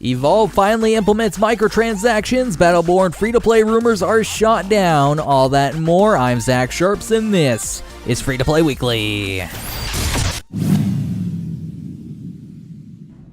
Evolve finally implements microtransactions, Battleborn free-to-play rumors are shot down, all that and more. I'm Zach Sharps and this is Free-to-Play Weekly.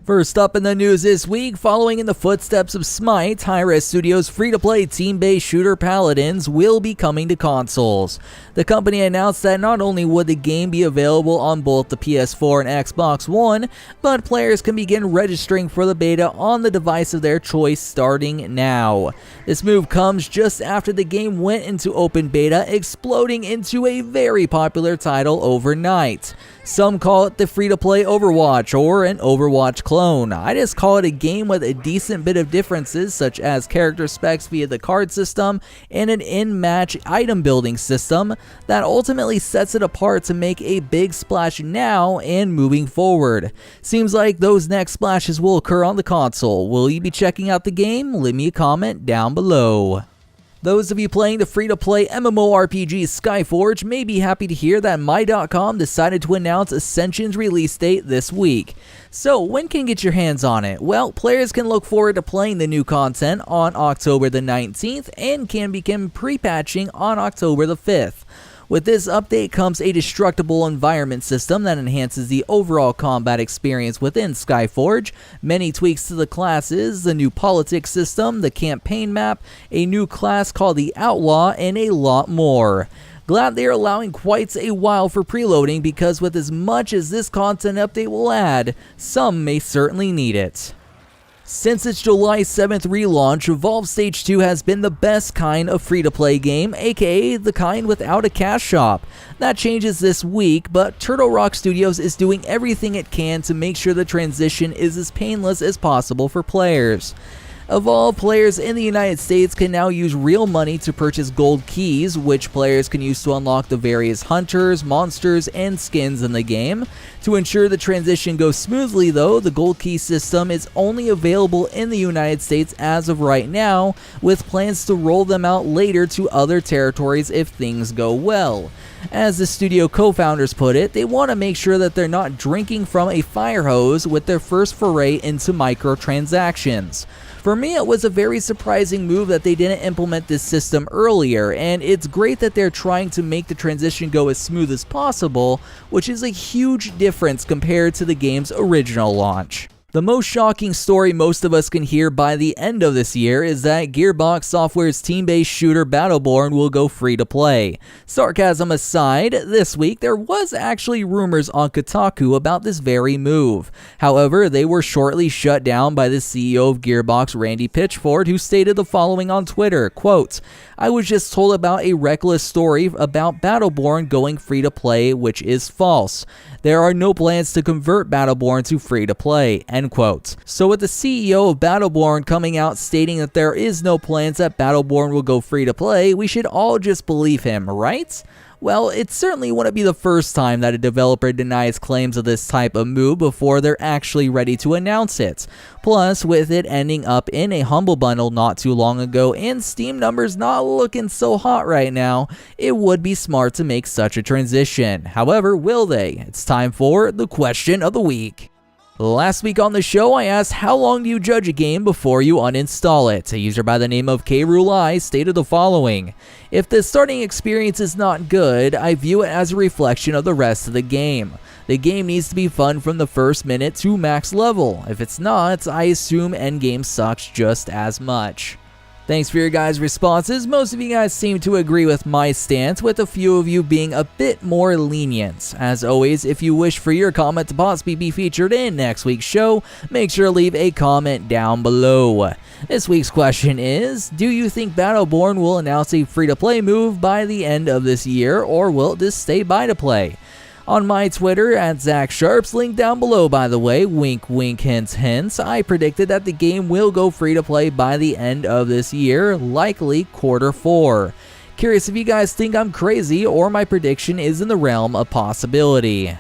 First up in the news this week, following in the footsteps of Smite, hi-rez Studios' free-to-play team-based shooter Paladins will be coming to consoles. The company announced that not only would the game be available on both the PS4 and Xbox One, but players can begin registering for the beta on the device of their choice starting now. This move comes just after the game went into open beta, exploding into a very popular title overnight. Some call it the free-to-play Overwatch or an Overwatch clone. I just call it a game with a decent bit of differences such as character specs via the card system and an in-match item building system that ultimately sets it apart to make a big splash now and moving forward. Seems like those next splashes will occur on the console. Will you be checking out the game? Leave me a comment down below. Those of you playing the free-to-play MMORPG Skyforge may be happy to hear that My.com decided to announce Ascension's release date this week. So, when can you get your hands on it? Well, players can look forward to playing the new content on October the 19th and can begin pre-patching on October the 5th. With this update comes a destructible environment system that enhances the overall combat experience within Skyforge, many tweaks to the classes, the new politics system, the campaign map, a new class called the Outlaw, and a lot more. Glad they are allowing quite a while for preloading because with as much as this content update will add, some may certainly need it. Since its July 7th relaunch, Evolve Stage 2 has been the best kind of free-to-play game, aka the kind without a cash shop. That changes this week, but Turtle Rock Studios is doing everything it can to make sure the transition is as painless as possible for players. Evolve players in the United States can now use real money to purchase gold keys, which players can use to unlock the various hunters, monsters, and skins in the game. To ensure the transition goes smoothly though, the gold key system is only available in the United States as of right now, with plans to roll them out later to other territories if things go well. As the studio co-founders put it, they want to make sure that they're not drinking from a fire hose with their first foray into microtransactions. For me, it was a very surprising move that they didn't implement this system earlier, and it's great that they're trying to make the transition go as smooth as possible, which is a huge difference compared to the game's original launch. The most shocking story most of us can hear by the end of this year is that Gearbox Software's team-based shooter Battleborn will go free-to-play. Sarcasm aside, this week there was actually rumors on Kotaku about this very move. However, they were shortly shut down by the CEO of Gearbox, Randy Pitchford, who stated the following on Twitter, quote, "I was just told about a reckless story about Battleborn going free-to-play, which is false. There are no plans to convert Battleborn to free-to-play," end quote. So with the CEO of Battleborn coming out stating that there is no plans that Battleborn will go free-to-play, we should all just believe him, right? Well, it certainly wouldn't be the first time that a developer denies claims of this type of move before they're actually ready to announce it. Plus, with it ending up in a Humble Bundle not too long ago and Steam numbers not looking so hot right now, it would be smart to make such a transition. However, will they? It's time for the question of the week. Last week on the show, I asked how long do you judge a game before you uninstall it. A user by the name of KRulei stated the following: "If the starting experience is not good, I view it as a reflection of the rest of the game. The game needs to be fun from the first minute to max level. If it's not, I assume endgame sucks just as much." Thanks for your guys' responses. Most of you guys seem to agree with my stance, with a few of you being a bit more lenient. As always, if you wish for your comment to possibly be featured in next week's show, make sure to leave a comment down below. This week's question is, do you think Battleborn will announce a free-to-play move by the end of this year, or will it just stay buy-to-play? On my Twitter, at Zach Sharps, link down below by the way, wink wink hints hints, I predicted that the game will go free to play by the end of this year, likely Q4. Curious if you guys think I'm crazy or my prediction is in the realm of possibility.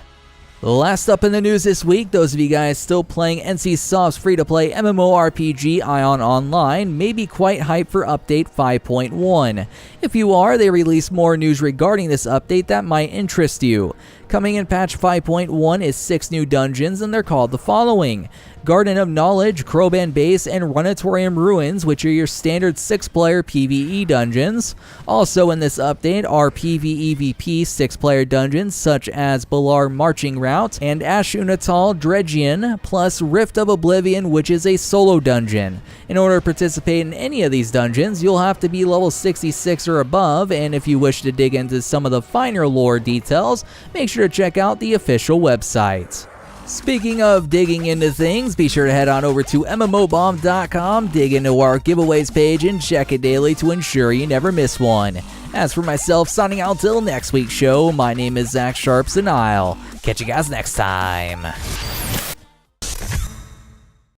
Last up in the news this week, those of you guys still playing NCSoft's free-to-play MMORPG Aion Online may be quite hyped for Update 5.1. If you are, they released more news regarding this update that might interest you. Coming in patch 5.1 is 6 new dungeons, and they're called the following: Garden of Knowledge, Kroban Base, and Runatorium Ruins, which are your standard 6-player PvE dungeons. Also in this update are PvEVP 6-player dungeons such as Balar Marching Route and Ashunatal Dredgian, plus Rift of Oblivion, which is a solo dungeon. In order to participate in any of these dungeons, you'll have to be level 66 or above, and if you wish to dig into some of the finer lore details, make sure to check out the official website. Speaking of digging into things, be sure to head on over to mmobomb.com, dig into our giveaways page, and check it daily to ensure you never miss one. As for myself, signing out till next week's show, my name is Zach Sharps, and I'll catch you guys next time.